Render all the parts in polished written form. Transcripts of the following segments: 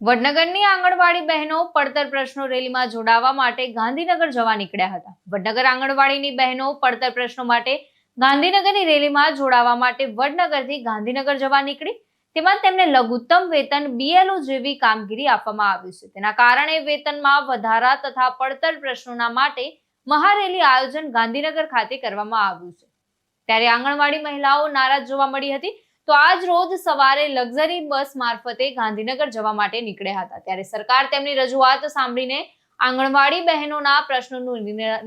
વડનગરની આંગણવાડી બહેનો પડતર પ્રશ્નો રેલીમાં જોડાવા માટે ગાંધીનગર જવા નીકળ્યા હતા। વડનગર આંગણવાડીની બહેનો પડતર પ્રશ્નો માટે ગાંધીનગરની રેલીમાં જોડાવા માટે વડનગરથી ગાંધીનગર જવા નીકળી। તેમાં તેમને લઘુત્તમ વેતન BLO જેવી કામગીરી આપવામાં આવી છે। તેના કારણે વેતનમાં વધારા તથા પડતર પ્રશ્નોના માટે મહારેલી આયોજન ગાંધીનગર ખાતે કરવામાં આવ્યું છે। ત્યારે આંગણવાડી મહિલાઓ નારાજ જોવા મળી હતી। તો આજ રોજ સવારે લક્ઝરી બસ મારફતે ગાંધીનગર જવા માટે નીકળ્યા હતા। ત્યારે સરકાર તેમની રજૂઆત સાંભળીને આંગણવાડી બહેનોના પ્રશ્નોનું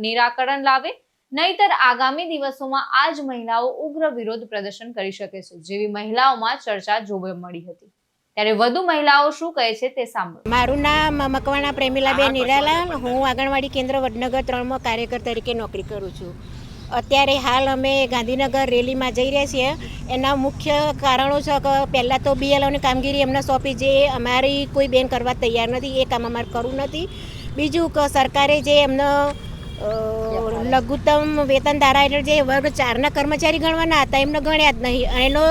નિરાકરણ લાવે, નહીતર આગામી દિવસોમાં આજ મહિલાઓ ઉગ્ર વિરોધ પ્રદર્શન કરી શકે છે, જેવી મહિલાઓમાં ચર્ચા જોવા મળી હતી। ત્યારે વધુ મહિલાઓ શું કહે છે તે સાંભળો। મારું નામ મકવાણા પ્રેમીલાબેન નિરાલાલ, હું આંગણવાડી કેન્દ્ર વડનગર 3 માં કાર્યકર તરીકે નોકરી કરું છું। અત્યારે હાલ અમે ગાંધીનગર રેલીમાં જઈ રહ્યા છીએ। એના મુખ્ય કારણો છે કે પહેલાં તો BLOની કામગીરી એમને સોંપી, જે અમારી કોઈ બેન કરવા તૈયાર નથી, એ કામ અમારે કરવું નથી। બીજું કે સરકારે જે એમનો લઘુત્તમ વેતન ધારા એટલે જે વર્ગ 4ના કર્મચારી ગણવાના હતા એમને ગણ્યા જ નહીં। અને એનો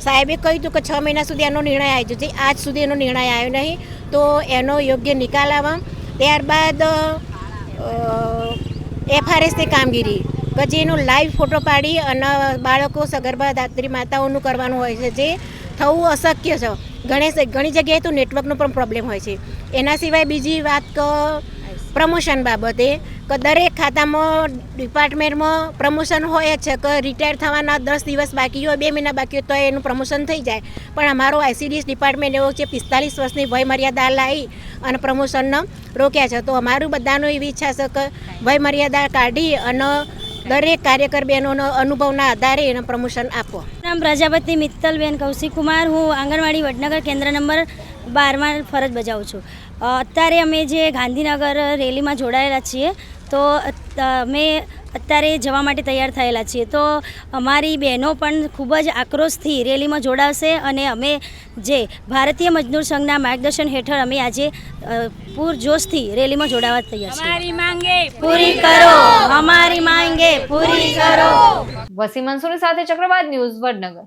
સાહેબે કહ્યું હતું કે 6 મહિના સુધી એનો નિર્ણય આવ્યો છે, આજ સુધી એનો નિર્ણય આવ્યો નહીં, તો એનો યોગ્ય નિકાલ આવે। ત્યારબાદ FRSની કામગીરી કે જેનો લાઈવ ફોટો પાડી અને બાળકો સગર્ભા ધાત્રી માતાઓનું કરવાનું હોય છે, જે થવું અશક્ય છે। ઘણી જગ્યાએ તો નેટવર્કનો પણ પ્રોબ્લેમ હોય છે। એના સિવાય બીજી વાત કે પ્રમોશન બાબતે કે દરેક ખાતામાં ડિપાર્ટમેન્ટમાં પ્રમોશન હોય જ છે કે રિટાયર થવાના 10 દિવસ બાકી હોય, 2 મહિના બાકી હોય તો એનું પ્રમોશન થઈ જાય। પણ અમારો ICDS ડિપાર્ટમેન્ટ એવો છે 45 વર્ષની વય મર્યાદા લાવી અને પ્રમોશનને રોક્યા છે। તો અમારું બધાનું એવી ઈચ્છા છે કે વય મર્યાદા કાઢી અને દરેક કાર્યકર બહેનોનો અનુભવના આધારે એને પ્રમોશન આપો। નામ પ્રજાપતિ મિત્તલબેન કૌશિક કુમાર, હું આંગણવાડી વડનગર કેન્દ્ર નંબર 12માં ફરજ બજાવું છું। અત્યારે અમે જે ગાંધીનગર રેલીમાં જોડાયેલા છીએ, તો અમે અત્યારે જવા માટે તૈયાર થયેલા છીએ। તો અમારી બહેનો પણ ખૂબ જ આક્રોશથી રેલીમાં જોડાશે અને અમે જે ભારતીય મજદૂર સંઘના માર્ગદર્શન હેઠળ અમે આજે પૂરજોશથી રેલીમાં જોડાવા તૈયાર છીએ। हमारी मांगे પૂરી કરો, અમારી માંગે પૂરી કરો। વસીમ મંસૂરી સાથે ચક્રવાત ન્યૂઝ, વડનગર।